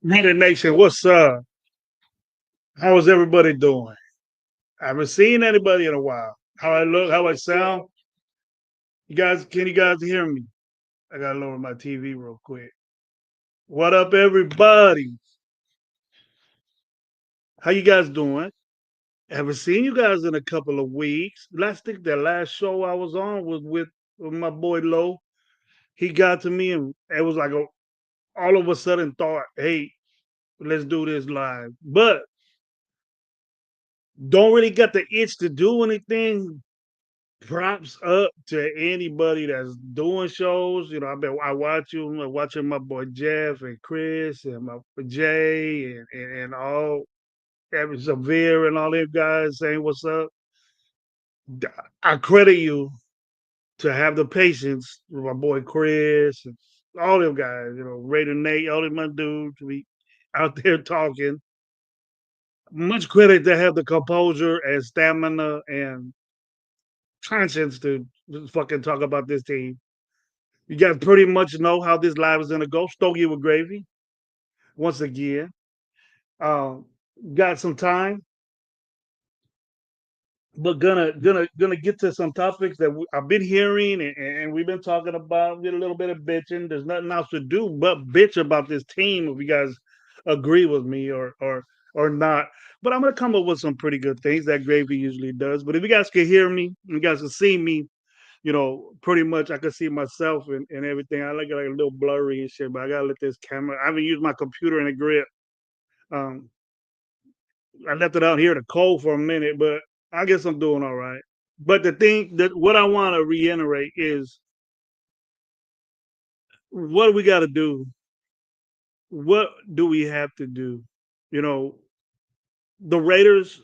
Raider Nation, what's up? How is everybody doing? I haven't seen anybody in a while. How I look, how I sound? Can you guys hear me? I gotta lower my TV real quick. What up, everybody? How you guys doing? I haven't seen you guys in a couple of weeks. Think the last show I was on was with my boy Low. He got to me and it was like all of a sudden thought, hey, let's do this live. But don't really get the itch to do anything. Props up to anybody that's doing shows. I watch you. I'm watching my boy Jeff and Chris and my Jay and all every Severe and all them guys saying what's up. I credit you to have the patience with my boy Chris and all them guys. Raider Nate, all them my dudes to be out there talking. Much credit to have the composure and stamina and conscience to just fucking talk about this team. You guys pretty much know how this live is gonna go. Stogie with gravy once again. Um, got some time, but gonna get to some topics that I've been hearing and we've been talking about. Did a little bit of bitching. There's nothing else to do but bitch about this team. If you guys agree with me or not, but I'm gonna come up with some pretty good things that gravy usually does. But if you guys can hear me, you guys can see me, pretty much I can see myself and everything. I like it like a little blurry and shit, but I gotta let this camera. I haven't used my computer in a grip. Um, I left it out here in the cold for a minute, but I guess I'm doing all right. But the thing that what I want to reiterate is what we got to do. What do we have to do? You know, the Raiders.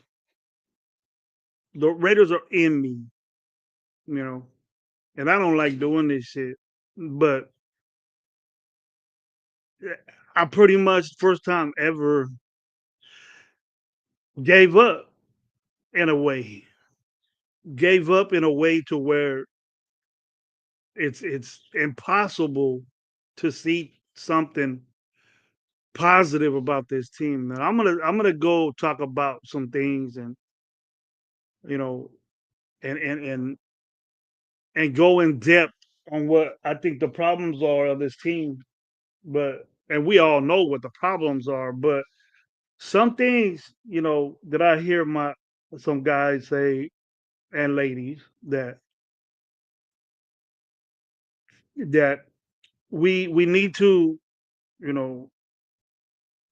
The Raiders are in me. You know, and I don't like doing this shit, but I pretty much first time ever gave up in a way gave up in a way to where it's impossible to see something positive about this team. And I'm gonna go talk about some things and you know and and and and go in depth on what I think the problems are of this team. But and we all know what the problems are, but some things that I hear my some guys say and ladies that we need to you know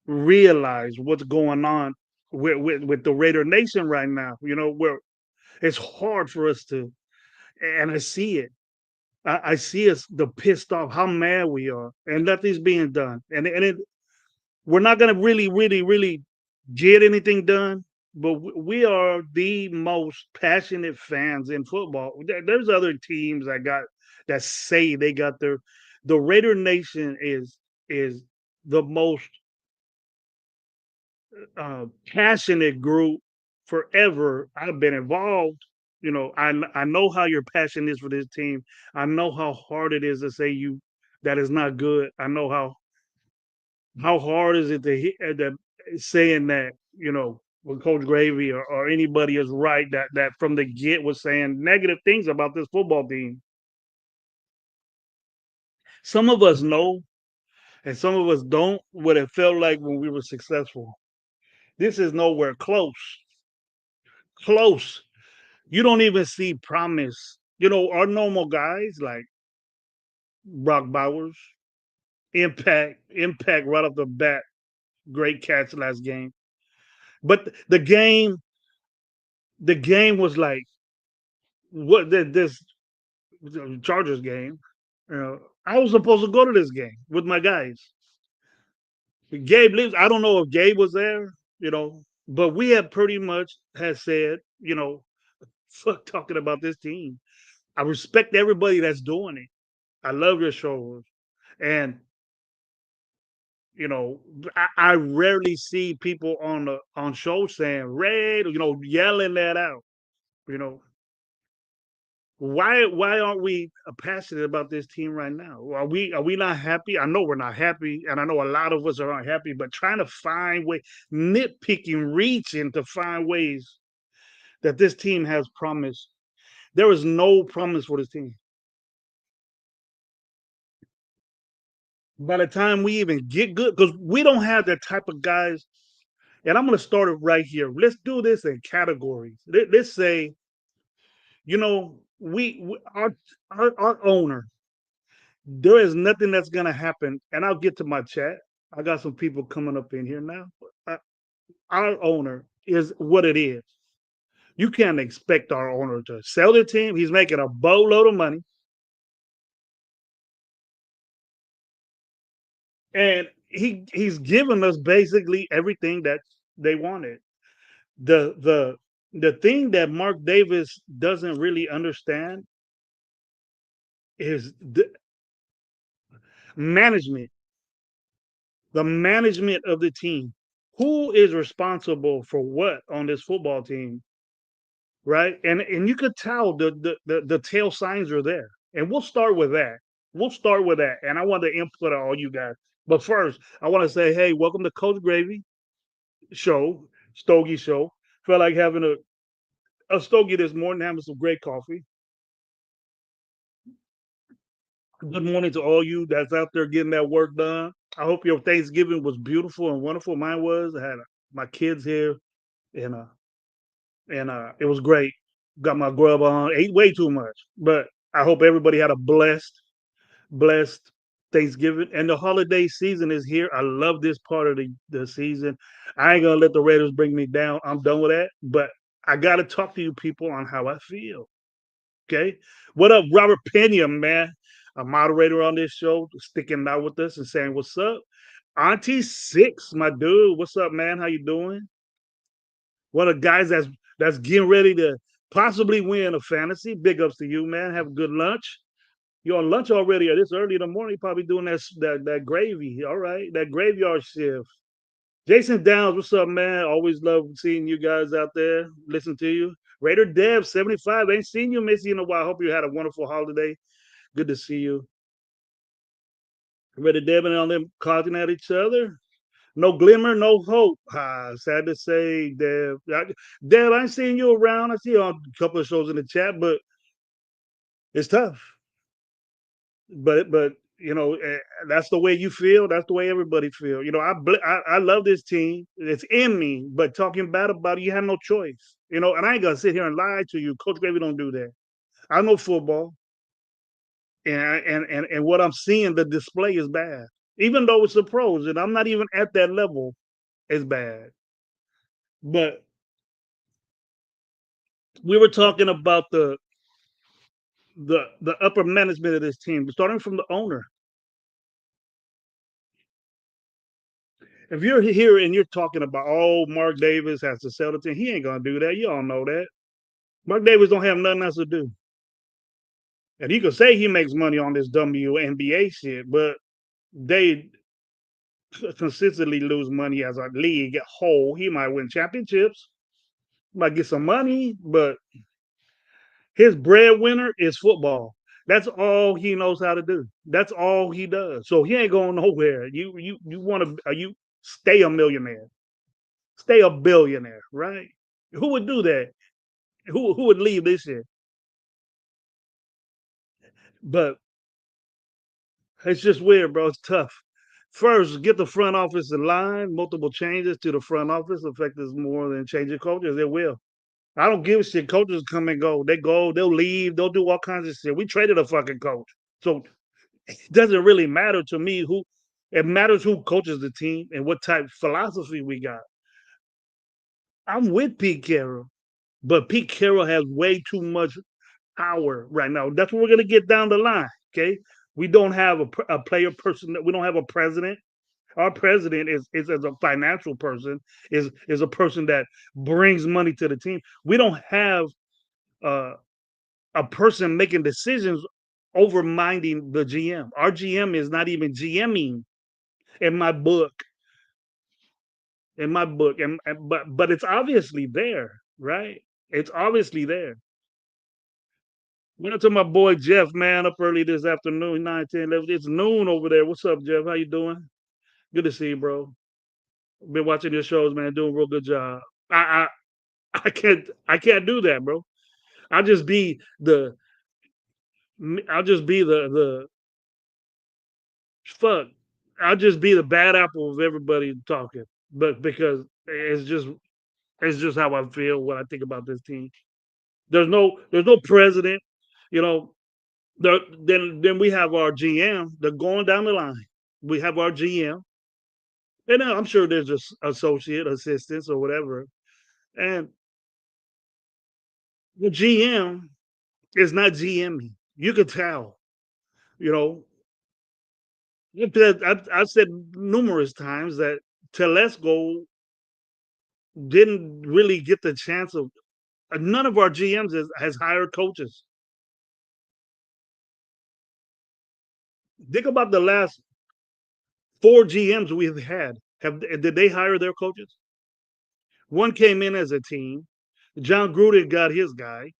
realize what's going on with the Raider Nation right now. Where it's hard for us to, and I see it. I see us the pissed off, how mad we are, and nothing's being done. We're not gonna really, really, really get anything done. But we are the most passionate fans in football. There's other teams that say they got their. The Raider Nation is the most passionate group forever. I've been involved. I know how your passion is for this team. I know how hard it is to say you that is not good. I know how hard is it to hit that saying that when Coach Gravy or anybody is right that from the get was saying negative things about this football team. Some of us know, and some of us don't. What it felt like when we were successful. This is nowhere close. Close. You don't even see promise. Our normal guys like Brock Bowers, impact right off the bat, great catch last game. But the game was like this Chargers game. I was supposed to go to this game with my guys. Gabe lives. I don't know if Gabe was there. But we have pretty much has said, fuck talking about this team. I respect everybody that's doing it. I love your shows. And I rarely see people on shows saying red, yelling that out. You know, why aren't we passionate about this team right now? Are we not happy? I know we're not happy, and I know a lot of us are unhappy. But trying to find way, nitpicking, reaching to find ways that this team has promise. There is no promise for this team. By the time we even get good, because we don't have that type of guys. And I'm going to start it right here. Let's do this in categories. Let's say, we our owner. There is nothing that's going to happen, and I'll get to my chat. I got some people coming up in here now. Uh, our owner is what it is. You can't expect our owner to sell the team. He's making a boatload of money, and he's given us basically everything that they wanted. The thing that Mark Davis doesn't really understand is the management, the management of the team. Who is responsible for what on this football team, right? And you could tell the tail signs are there. And we'll start with that. We'll start with that. And I want to input on all you guys. But first, I want to say, hey, welcome to Coach Gravy show, Stogie show. Felt like having a stogie this morning, having some great coffee. Good morning to all you that's out there getting that work done. I hope your Thanksgiving was beautiful and wonderful. Mine was. I had my kids here, and it was great. Got my grub on. Ate way too much, but I hope everybody had a blessed Thanksgiving. And the holiday season is here. I love this part of the season. I ain't gonna let the Raiders bring me down. I'm done with that. But I gotta talk to you people on how I feel. Okay. What up, Robert Pena, man? A moderator on this show, sticking out with us and saying, what's up? Auntie Six, my dude. What's up, man? How you doing? One of the guys that's getting ready to possibly win a fantasy. Big ups to you, man. Have a good lunch. You're on lunch already, or this early in the morning, you're probably doing that gravy. All right, that graveyard shift. Jason Downs, what's up, man? Always love seeing you guys out there. Listen to you. Raider Dev 75. Ain't seen you, Missy, in a while. Hope you had a wonderful holiday. Good to see you. Raider Dev and all them causing at each other. No glimmer, no hope. Sad to say, Dev. Dev, I ain't seen you around. I see you on a couple of shows in the chat, but it's tough. But that's the way you feel. That's the way everybody feel. I love this team. It's in me. But talking bad about it, you have no choice. And I ain't gonna sit here and lie to you. Coach Gravy don't do that. I know football, and what I'm seeing, the display is bad. Even though it's the pros, and I'm not even at that level, it's bad. But we were talking about the upper management of this team, starting from the owner. If you're here and you're talking about, oh, Mark Davis has to sell the team, he ain't gonna do that. You all know that. Mark Davis don't have nothing else to do. And he could say he makes money on this WNBA shit, but they consistently lose money as a league whole. He might win championships, might get some money, but his breadwinner is football. That's all he knows how to do. That's all he does. So he ain't going nowhere. You want to you stay a millionaire, stay a billionaire, right? Who would do that? Who would leave this shit? But it's just weird, bro. It's tough. First, get the front office in line. Multiple changes to the front office affect us more than changing coaches. It will. I don't give a shit. Coaches come and go. They go, they'll leave, they'll do all kinds of shit. We traded a fucking coach. So it doesn't really matter to me who it matters who coaches the team and what type of philosophy we got. I'm with Pete Carroll, but Pete Carroll has way too much power right now. That's what we're gonna get down the line. Okay. We don't have a player person. We don't have a president. Our president is as a financial person is a person that brings money to the team. We don't have uh, a person making decisions over minding the GM. Our GM is not even GMing in my book. In my book, but it's obviously there, right? It's obviously there. Went up to my boy Jeff, man, up early this afternoon, 9, 10, 11. It's noon over there. What's up, Jeff? How you doing? Good to see you, bro. Been watching your shows, man. Doing a real good job. I I can't do that, bro. I'll just be the I'll just be the fuck. I'll just be the bad apple of everybody talking. But because it's just how I feel when I think about this team. There's no president, you know. Then we have our GM. They're going down the line. We have our GM, and I'm sure there's just associate assistants or whatever. And the GM is not GMing. You could tell, you know. I've said numerous times that Telesco didn't really get the chance of. None of our GMs has hired coaches. Think about the last four GMs we've had. Did they hire their coaches? One came in as a team. John Gruden got his guy.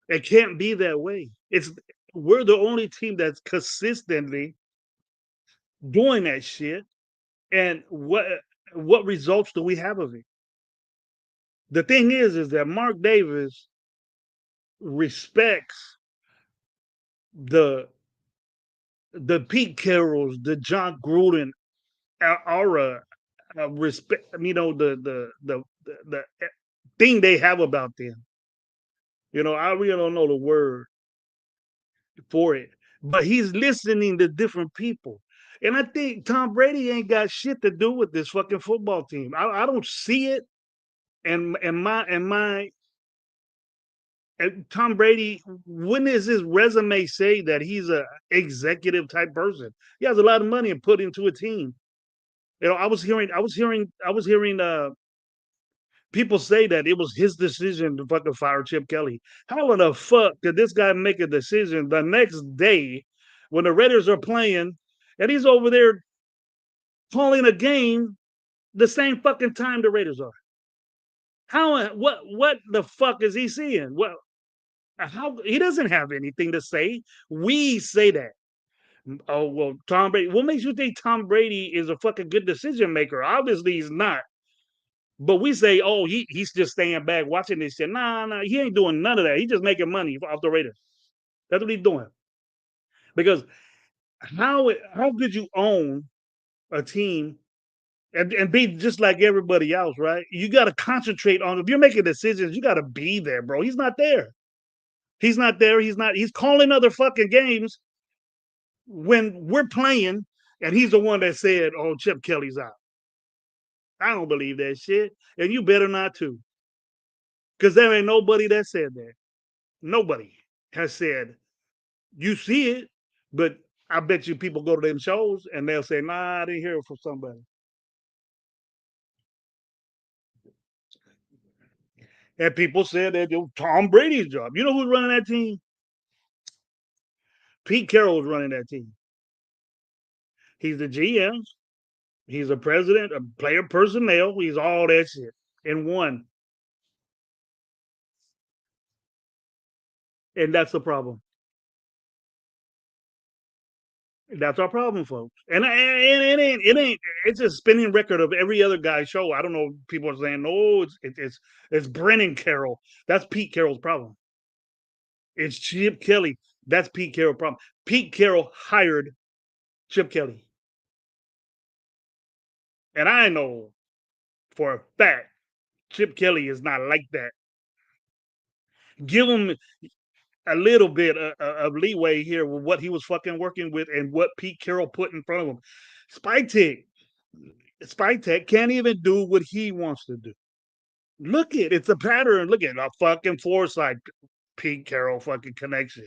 It can't be that way. It's We're the only team that's consistently doing that shit. And what results do we have of it? The thing is that Mark Davis respects the Pete Carrolls, the John Gruden aura, respect. The thing they have about them. I really don't know the word for it, but he's listening to different people. And I think Tom Brady ain't got shit to do with this fucking football team. I don't see it. And Tom Brady, when does his resume say that he's a executive type person? He has a lot of money and put into a team. I was hearing people say that it was his decision to fucking fire Chip Kelly. How in the fuck did this guy make a decision the next day when the Raiders are playing and he's over there calling a game the same fucking time the Raiders are? What the fuck is he seeing? Well, how he doesn't have anything to say. We say that. Oh well, Tom Brady. What makes you think Tom Brady is a fucking good decision maker? Obviously, he's not. But we say, oh, he's just staying back watching this shit. Nah, nah, he ain't doing none of that. He's just making money off the Raiders. That's what he's doing. Because how could you own a team and be just like everybody else, right? You got to concentrate on if you're making decisions, you got to be there, bro. He's not there. He's not there. He's not. He's calling other fucking games when we're playing, and he's the one that said, "Oh, Chip Kelly's out." I don't believe that shit, and you better not too, because there ain't nobody that said that. Nobody has said you see it, but I bet you people go to them shows and they'll say, "Nah, I didn't hear it from somebody." And people said that it was Tom Brady's job. You know who's running that team? Pete Carroll's running that team. He's the GM. He's a president, a player personnel. He's all that shit in one, and that's the problem. That's our problem, folks. And it ain't. It's a spinning record of every other guy's show. I don't know. People are saying, "Oh, it's Brennan Carroll." That's Pete Carroll's problem. It's Chip Kelly. That's Pete Carroll's problem. Pete Carroll hired Chip Kelly, and I know for a fact Chip Kelly is not like that. Give him a little bit of leeway here with what he was fucking working with and what Pete Carroll put in front of him. Spike Tech, Spike Tech can't even do what he wants to do. Look at it's a pattern. Look at a fucking foresight Pete Carroll fucking connection.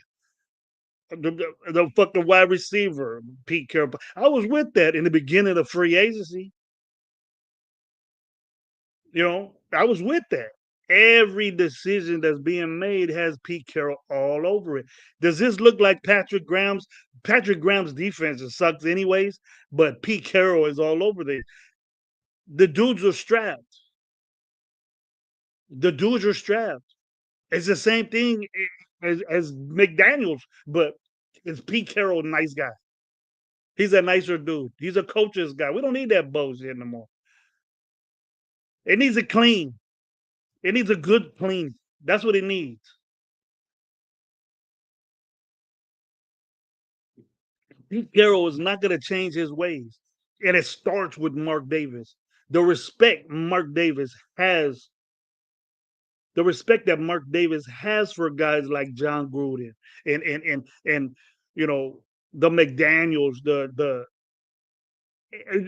The fucking wide receiver, Pete Carroll. I was with that in the beginning of free agency. I was with that. Every decision that's being made has Pete Carroll all over it. Does this look like Patrick Graham's? Patrick Graham's defense sucks anyways, but Pete Carroll is all over this. The dudes are strapped. The dudes are strapped. It's the same thing. as McDaniels, but is Pete Carroll a nice guy? He's a nicer dude. He's a coach's guy. We don't need that bullshit no more. It needs a clean. It needs a good clean. That's what it needs. Pete Carroll is not going to change his ways. And it starts with Mark Davis. The respect Mark Davis has, the respect that Mark Davis has for guys like John Gruden and you know the McDaniels, the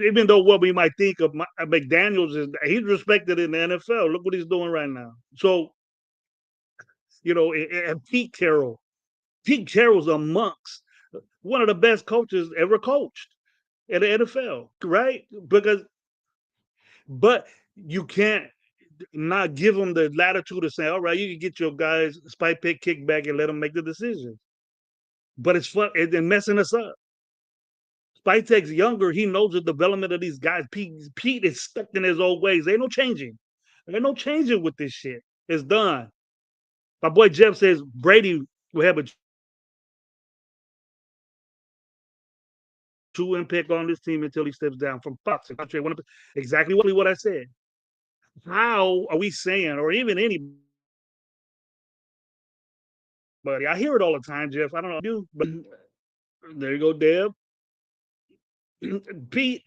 even though what we might think of McDaniels is he's respected in the NFL. Look what he's doing right now. So and Pete Carroll's amongst one of the best coaches ever coached in the NFL, right? But you can't not give them the latitude to say, all right, you can get your guys spike pick kickback and let them make the decision. But it's fun and messing us up. Spike's younger. He knows the development of these guys. Pete is stuck in his old ways. Ain't no changing. Ain't no changing with this shit. It's done. My boy Jeff says Brady will have a true impact on this team until he steps down from Fox. Exactly what I said. How are we saying, or even anybody? I hear it all the time, Jeff. I don't know if you, but there you go, Deb. Pete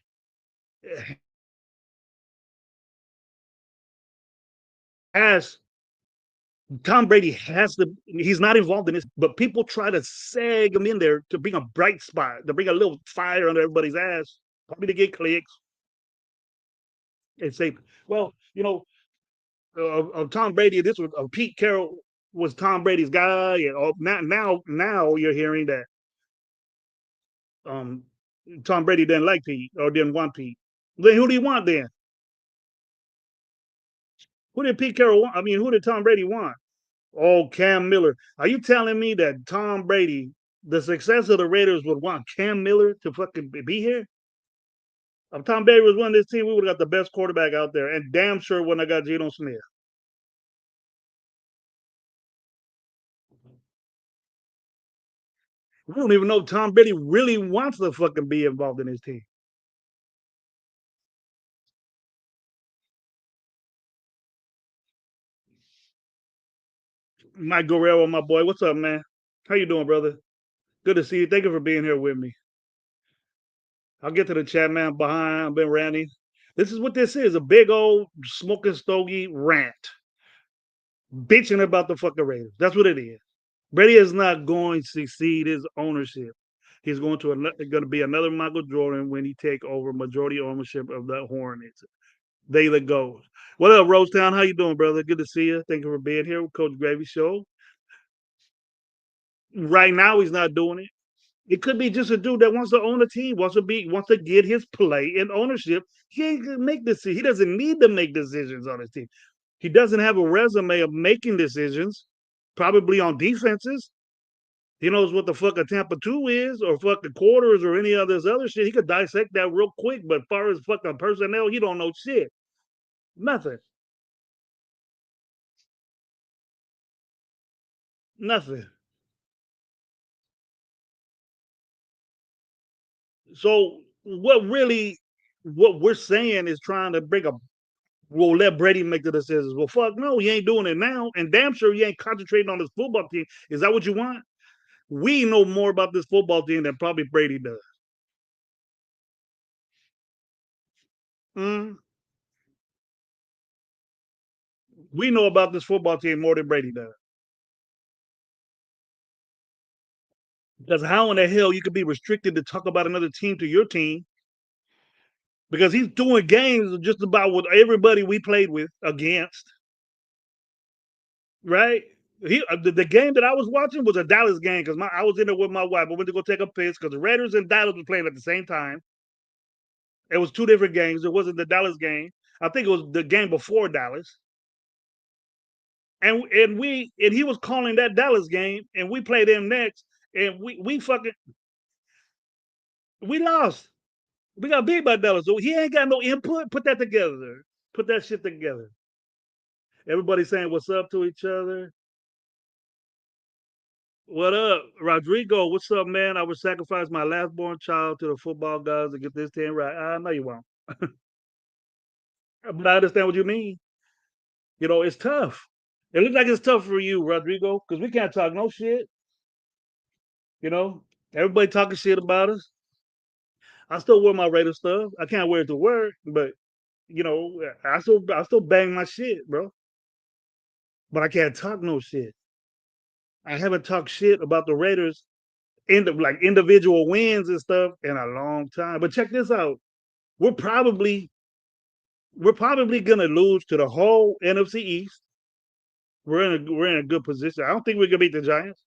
has Tom Brady has to. He's not involved in this, but people try to sag him in there to bring a bright spot, to bring a little fire under everybody's ass, probably to get clicks and say, "Well, Tom Brady. This was Pete Carroll was Tom Brady's guy." And now you're hearing that um, Tom Brady didn't like Pete or didn't want Pete. Then who do you want then? Who did Pete Carroll want? I mean, who did Tom Brady want? Oh, Cam Miller. Are you telling me that Tom Brady, the success of the Raiders, would want Cam Miller to fucking be here? If Tom Brady was winning this team, we would have got the best quarterback out there, and damn sure when I got Geno Smith. We don't even know if Tom Brady really wants to fucking be involved in his team. Mike Guerrero, my boy, what's up, man? How you doing, brother? Good to see you. Thank you for being here with me. I'll get to the chat, man. Behind, I've been ranting. This is what this is—a big old smoking stogie rant, bitching about the fucking Raiders. That's what it is. Brady is not going to succeed his ownership. He's going to be another Michael Jordan when he take over majority ownership of the Hornets. There it goes. What up, Rosetown? How you doing, brother? Good to see you. Thank you for being here with Coach Gravy Show. Right now, he's not doing it. It could be just a dude that wants to own a team, wants to get his play and ownership. He ain't gonna make this. He doesn't need to make decisions on his team. He doesn't have a resume of making decisions, probably on defenses. He knows what the fuck a Tampa 2 is, or fucking quarters, or any of this other shit. He could dissect that real quick, but as far as fucking personnel, he don't know shit. Nothing. Nothing. So what we're saying is trying to bring a we'll let Brady make the decisions. Well, fuck no, he ain't doing it now, and damn sure he ain't concentrating on his football team. Is that what you want? We know more about this football team than probably Brady does. Mm. We know about this football team more than Brady does. Because how in the hell you could be restricted to talk about another team to your team? Because he's doing games just about with everybody we played with against, right? The game that I was watching was a Dallas game because I was in there with my wife. I went to go take a piss because the Raiders and Dallas were playing at the same time. It was two different games. It wasn't the Dallas game. I think it was the game before Dallas. And he was calling that Dallas game, and we played them next, and we fucking we lost. We got beat by Dallas. So he ain't got no input. Put that together. Put that shit together. Everybody saying what's up to each other. What up, Rodrigo? What's up, man? I would sacrifice my last born child to the football gods to get this team right. I know you won't, but I understand what you mean. It's tough. It looks like it's tough for you, Rodrigo, because we can't talk no shit. You know, everybody talking shit about us. I still wear my Raider stuff. I can't wear it to work, but I still bang my shit, bro. But I can't talk no shit. I haven't talked shit about the Raiders like individual wins and stuff in a long time. But check this out. We're probably we're probably gonna lose to the whole NFC East. We're in a good position. I don't think we're gonna beat the Giants.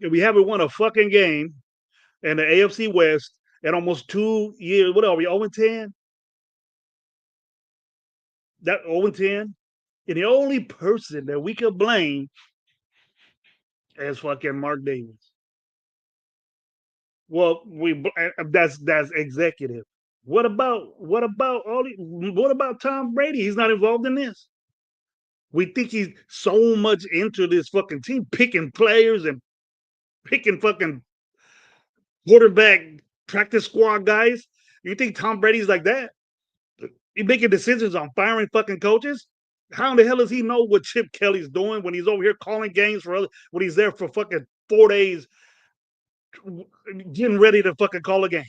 We haven't won a fucking game in the AFC West in almost 2 years. What are we? 0-10? That 0-10? And the only person that we could blame is fucking Mark Davis. Well, that's executive. What about Tom Brady? He's not involved in this. We think he's so much into this fucking team, picking players and picking fucking quarterback practice squad guys. You think Tom Brady's like that? He making decisions on firing fucking coaches? How in the hell does he know what Chip Kelly's doing when he's over here calling games for when he's there for fucking 4 days getting ready to fucking call a game?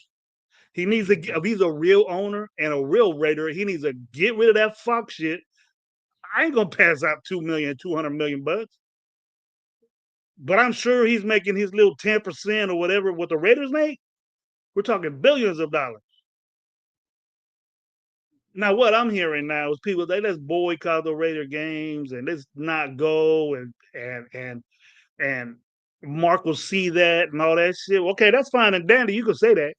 He needs to, if he's a real owner and a real Raider, he needs to get rid of that fuck shit. I ain't gonna pass out 2 million, 200 million bucks. But I'm sure he's making his little 10% or whatever what the Raiders make. We're talking billions of dollars. Now, what I'm hearing now is people they let's boycott the Raider games and let's not go and Mark will see that and all that shit. Okay, that's fine and dandy. You can say that.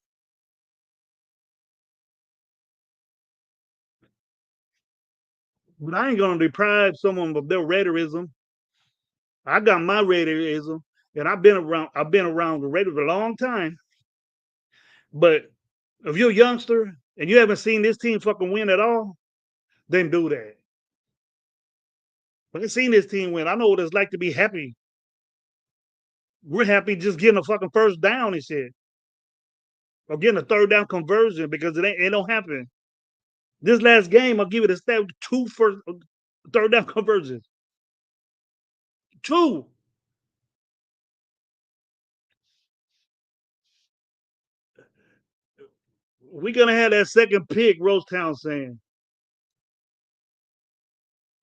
But I ain't gonna deprive someone of their Raiderism. I got my Raiderism, and I've been around the Raiders a long time. But if you're a youngster and you haven't seen this team fucking win at all, then do that. But I've seen this team win. I know what it's like to be happy. We're happy just getting a fucking first down and shit. Or getting a third down conversion because it don't happen. This last game, I'll give it a stat: two first third down conversions. Two. We're gonna have that second pick, Rosetown saying.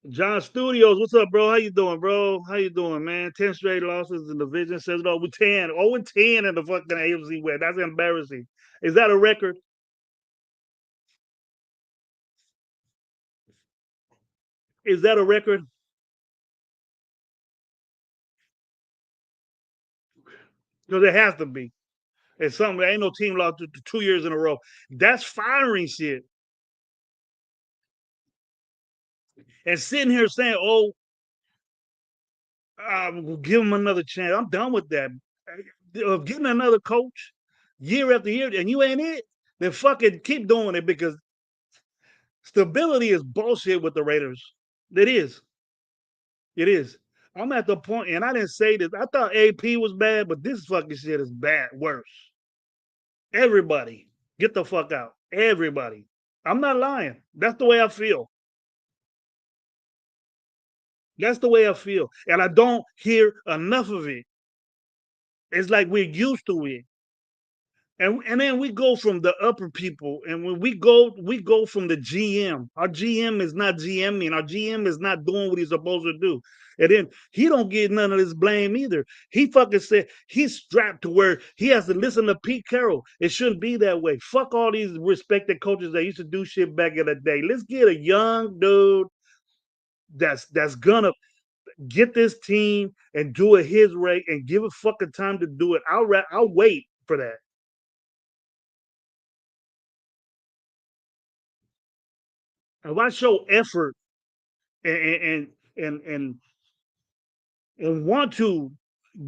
John Studios, what's up, bro? How you doing, bro? How you doing, man? 10 straight losses in the division. Says it all. We 10. 0-10 in the fucking AFC West. That's embarrassing. Is that a record? Is that a record? Because it has to be. It's something. There ain't no team lost 2 years in a row. That's firing shit. And sitting here saying, "Oh, we'll give him another chance." I'm done with that. Of getting another coach year after year, and you ain't it, then fucking keep doing it because stability is bullshit with the Raiders. It is. It is. I'm at the point, and I didn't say this. I thought AP was bad, but this fucking shit is bad, worse. Everybody, get the fuck out. Everybody. I'm not lying. That's the way I feel. That's the way I feel. And I don't hear enough of it. It's like we're used to it. And then we go from the upper people, and when we go from the GM. Our GM is not GMing. Our GM is not doing what he's supposed to do. And then he don't get none of this blame either. He fucking said he's strapped to where he has to listen to Pete Carroll. It shouldn't be that way. Fuck all these respected coaches that used to do shit back in the day. Let's get a young dude that's gonna get this team and do it his way and give it fucking time to do it. I'll wait for that. If I show effort and and want to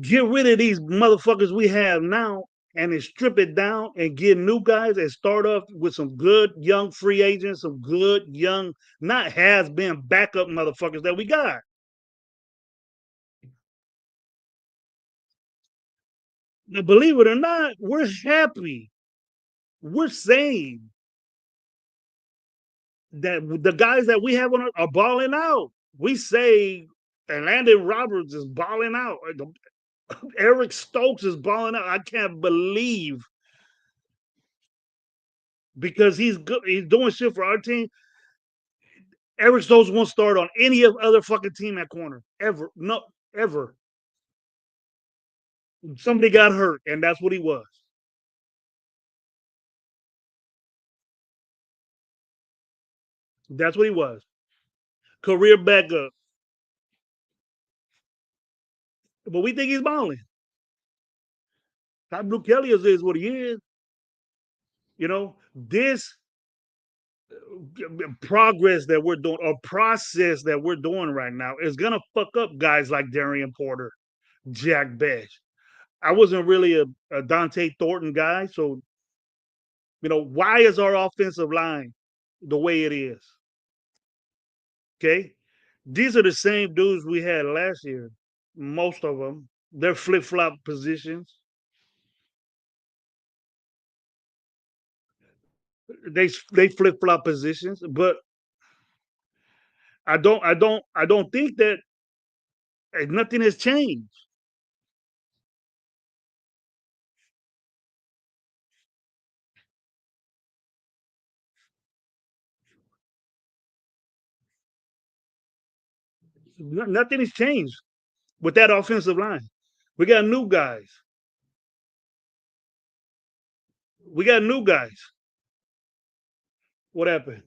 get rid of these motherfuckers we have now, and then strip it down and get new guys and start off with some good young free agents, some good young, not has been backup motherfuckers that we got. Now, believe it or not, we're happy. We're saying that the guys that we have on are balling out. We say and Landon Roberts is balling out. Eric Stokes is balling out. I can't believe because he's good. He's doing shit for our team. Eric Stokes won't start on any other fucking team at corner ever. No, ever. Somebody got hurt, and that's what he was. That's what he was. Career backup. But we think he's balling. Todd Blue Kelly is what he is. You know, this progress that we're doing or process that we're doing right now is gonna fuck up guys like Darian Porter, Jack Bash. I wasn't really a Dante Thornton guy, so why is our offensive line the way it is? Okay, these are the same dudes we had last year. Most of them, they're flip flop positions. They flip flop positions, but I don't think that nothing has changed. Nothing has changed with that offensive line. We got new guys. We got new guys. What happened?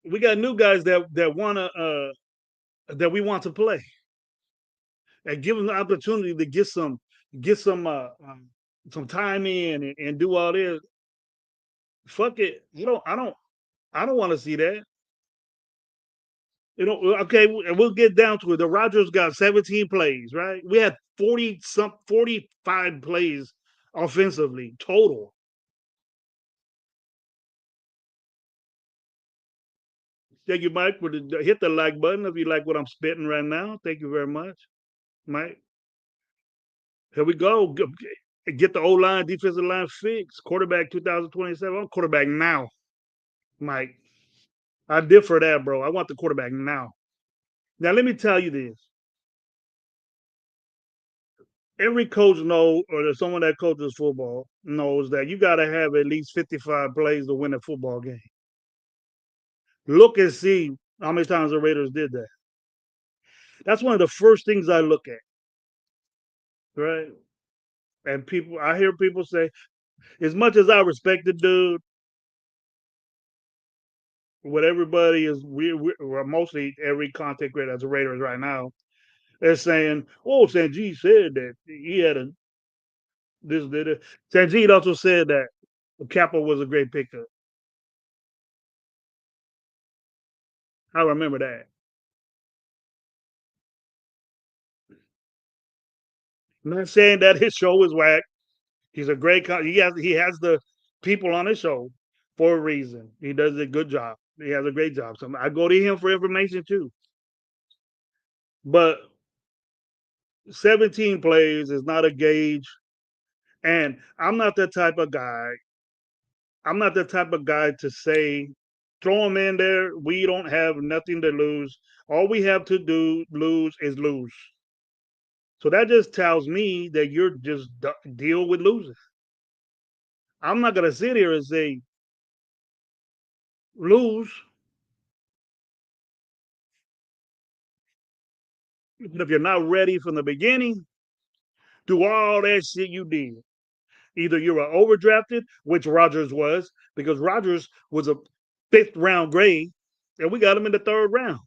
We got new guys that wanna that we want to play and give them the opportunity to get some time in and do all this. Fuck it. I don't want to see that. Okay, we'll get down to it. The Rodgers got 17 plays, right? We had 45 plays offensively total. Thank you, Mike, for hit the like button if you like what I'm spitting right now. Thank you very much, Mike. Here we go. Get the O line, defensive line fixed. Quarterback 2027. I'm quarterback now, Mike. I differ that, bro. I want the quarterback now. Now, let me tell you this. Every coach knows, or someone that coaches football knows that you got to have at least 55 plays to win a football game. Look and see how many times the Raiders did that. That's one of the first things I look at, right? And I hear people say, as much as I respect the dude, what everybody is, well, mostly every content creator as a Raiders right now, they're saying, "Oh, Sanjeev said that he had a this did it." Sanjeev also said that Kappa was a great pickup. I remember that. I'm not saying that his show is whack. He's a great. He has the people on his show for a reason. He does a good job. He has a great job. So I go to him for information too. But 17 plays is not a gauge. And I'm not the type of guy to say, throw him in there. We don't have nothing to lose. All we have to lose is lose. So that just tells me that you're just deal with losing. I'm not gonna sit here and say lose. But if you're not ready from the beginning, do all that shit you did. Either you were overdrafted, which Rodgers was, because Rodgers was a fifth round grade, and we got him in the third round.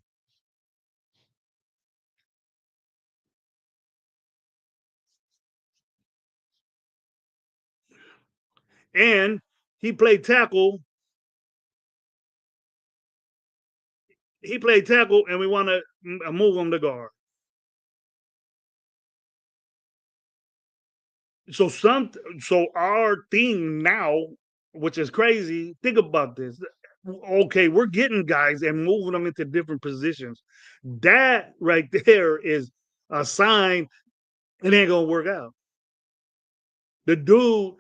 And he played tackle. He played tackle, and we want to move him to guard. So some so our thing now, which is crazy, think about this. Okay, we're getting guys and moving them into different positions. That right there is a sign it ain't gonna work out. The dude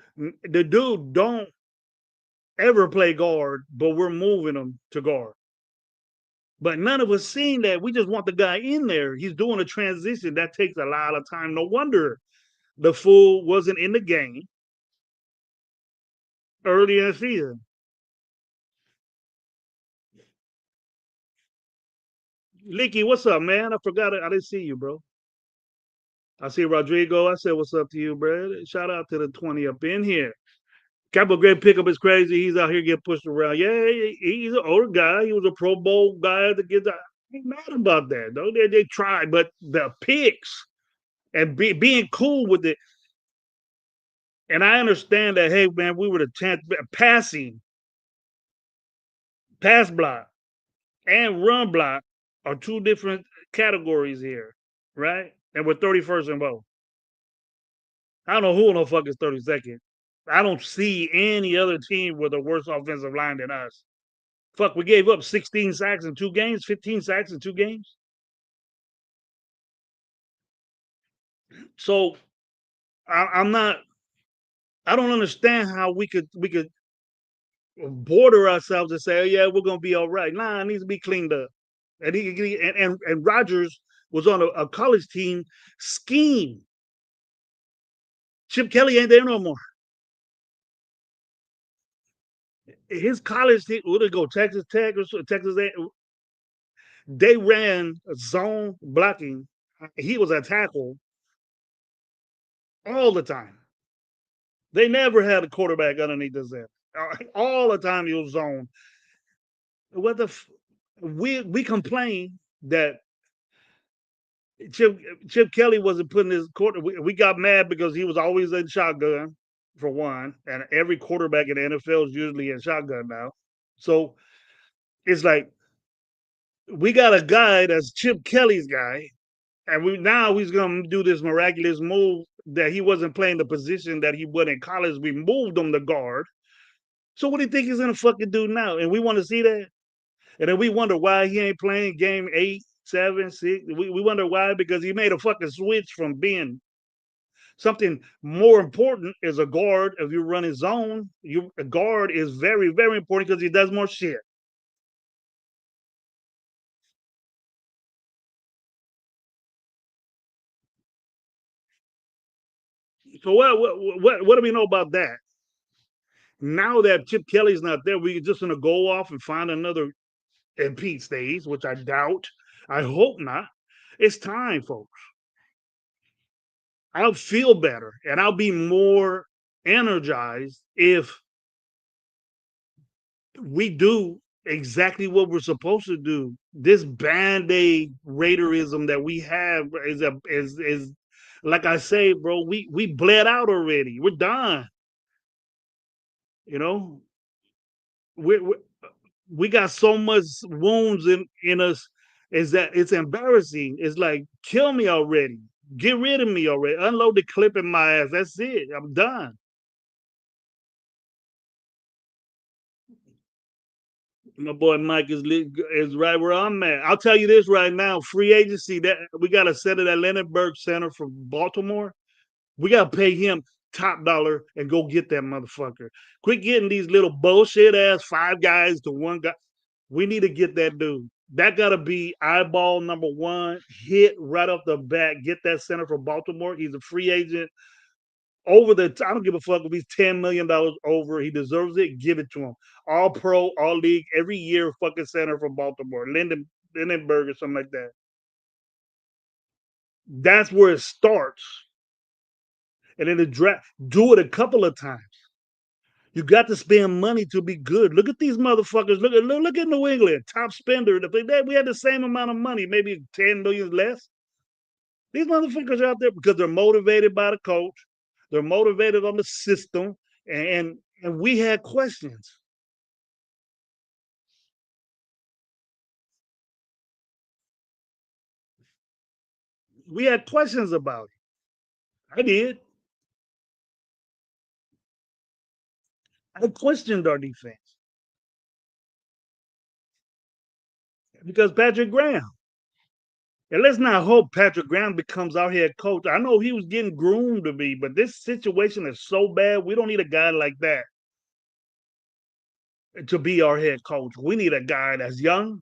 don't ever play guard, but we're moving him to guard. But none of us seen that. We just want the guy in there. He's doing a transition. That takes a lot of time. No wonder the fool wasn't in the game early in the season. Leaky, what's up, man? I forgot it. I didn't see you, bro. I see Rodrigo. I said, what's up to you, bro? Shout out to the 20 up in here. Capital Great Pickup is crazy. He's out here getting pushed around. Yeah, he's an older guy. He was a Pro Bowl guy that gets. I ain't mad about that, though. They tried, but the picks and being cool with it. And I understand that, hey, man, we were the chance passing, pass block, and run block are two different categories here, right? And we're 31st in both. I don't know who in the fuck is 32nd. I don't see any other team with a worse offensive line than us. Fuck, we gave up 16 sacks in 2 games, 15 sacks in 2 games. So I'm not. I don't understand how we could border ourselves and say, oh, yeah, we're gonna be all right. Nah, it needs to be cleaned up. And Rogers was on a college team scheme. Chip Kelly ain't there no more. His college team, where they go, Texas Tech or Texas A, they ran zone blocking. He was a tackle all the time. They never had a quarterback underneath his head. All the time he was zone. What the we complain that Chip Chip Kelly wasn't putting his quarter. We got mad because he was always in shotgun for one, and every quarterback in the NFL is usually in shotgun now. So it's like we got a guy that's Chip Kelly's guy, and we now he's gonna do this miraculous move that he wasn't playing the position that he would in college. We moved him to guard. So what do you think he's gonna fucking do now? And we want to see that, and then we wonder why he ain't playing game 8, 7, 6. We wonder why because he made a fucking switch from being something more important as a guard. If you run his zone, a guard is very, very important because he does more shit. So what do we know about that? Now that Chip Kelly's not there, we're just gonna go off and find another and Pete stays, which I doubt. I hope not. It's time, folks. I'll feel better and I'll be more energized if we do exactly what we're supposed to do. This band-aid raiderism that we have is like I say, bro, we bled out already. We're done. You know, we we got so much wounds in us is that it's embarrassing. It's like kill me already. Get rid of me already. Unload the clip in my ass. That's it. I'm done. My boy Mike is right where I'm at. I'll tell you this right now: free agency that we got to set it at Lindenberg Center from Baltimore. We got to pay him top dollar and go get that motherfucker. Quit getting these little bullshit ass 5 guys to 1 guy. We need to get that dude. That got to be eyeball number one. Hit right off the bat. Get that center for Baltimore. He's a free agent over the. I don't give a fuck if he's $10 million over. He deserves it. Give it to him. All pro, all league, every year. Fucking center for Baltimore. Lindenberg or something like that. That's where it starts. And then the draft. Do it a couple of times. You got to spend money to be good. Look at these motherfuckers. Look at New England, top spender. We had the same amount of money, maybe 10 million less. These motherfuckers are out there because they're motivated by the coach. They're motivated on the system, and we had questions. We had questions about it. I did. I questioned our defense because Patrick Graham. And let's not hope Patrick Graham becomes our head coach. I know he was getting groomed to be, but this situation is so bad. We don't need a guy like that to be our head coach. We need a guy that's young,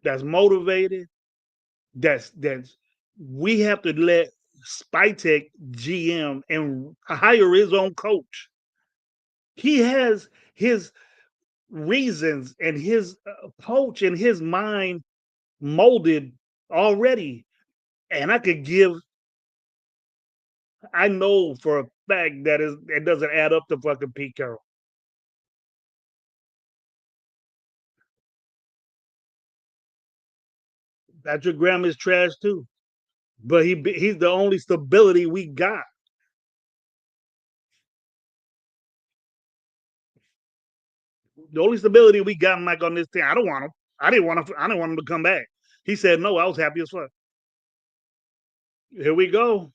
that's motivated, that's we have to let Spytek GM and hire his own coach. He has his reasons and his coach and his mind molded already. And I know for a fact that it doesn't add up to fucking Pete Carroll. Patrick Graham is trash too, but he's the only stability we got. The only stability we got, Mike, on this team. I don't want him. I didn't want him. I didn't want him to come back. He said no. I was happy as fuck. Here we go.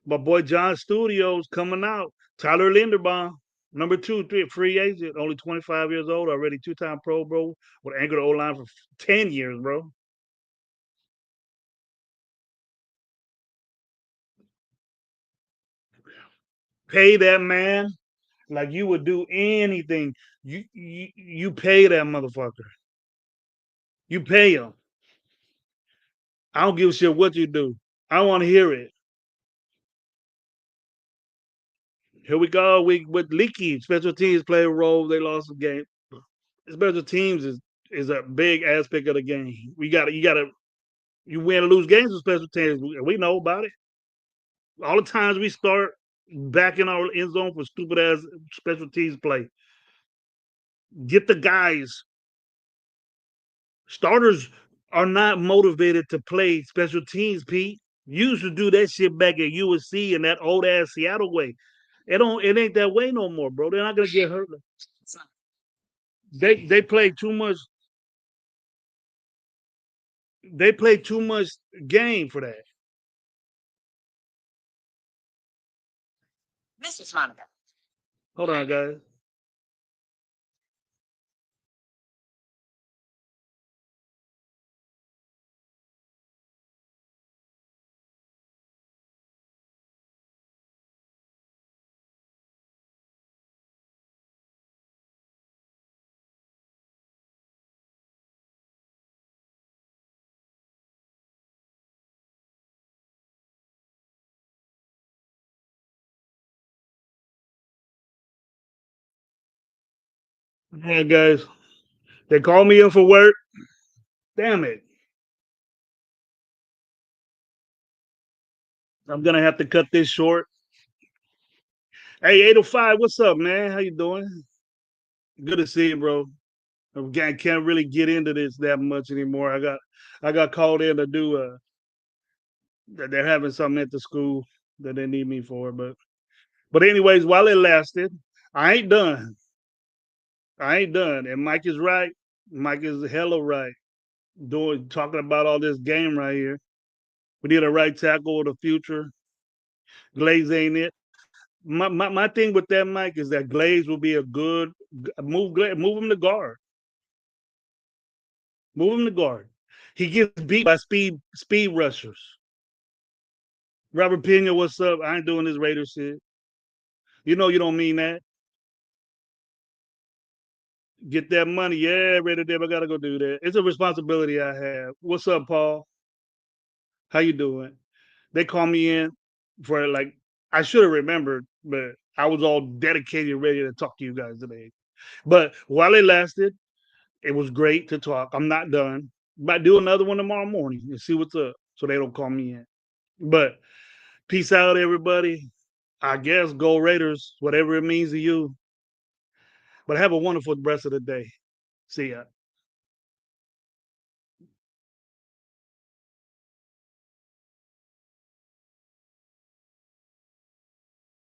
My boy John Studios coming out. Tyler Linderbaum, number 2, 3, free agent, only 25 years old, already two-time Pro, bro. With anchored O line for 10 years, bro. Pay that man like you would do anything. You pay that motherfucker. You pay him. I don't give a shit what you do. I want to hear it. Here we go. We with leaky special teams play a role. They lost the game. Special teams is a big aspect of the game. You win or lose games with special teams. We know about it. All the times we start back in our end zone for stupid ass special teams play. Get the guys. Starters are not motivated to play special teams, Pete. You used to do that shit back at USC in that old ass Seattle way. It ain't that way no more, bro. They're not gonna get hurt. They play too much. They play too much game for that. Hold on, guys. Yeah, guys. They call me in for work. Damn it. I'm gonna have to cut this short. Hey, 805, what's up, man? How you doing? Good to see you, bro. I can't really get into this that much anymore. I got called in to do they're having something at the school that they need me for. But anyways, while it lasted, I ain't done. I ain't done. And Mike is right. Mike is hella right. Talking about all this game right here. We need a right tackle of the future. Glaze ain't it. My thing with that, Mike, is that Glaze will be a good move him to guard. Move him to guard. He gets beat by speed rushers. Robert Pena, what's up? I ain't doing this Raider shit. You know you don't mean that. Get that money. Yeah, Raider Deb, I gotta go do that. It's a responsibility I have. What's up, Paul? How you doing? They call me in for like I should have remembered, but I was all dedicated, ready to talk to you guys today. But while it lasted, it was great to talk. I'm not done. Might do another one tomorrow morning and see what's up so they don't call me in. But peace out, everybody. I guess go Raiders, whatever it means to you. But have a wonderful rest of the day. See ya.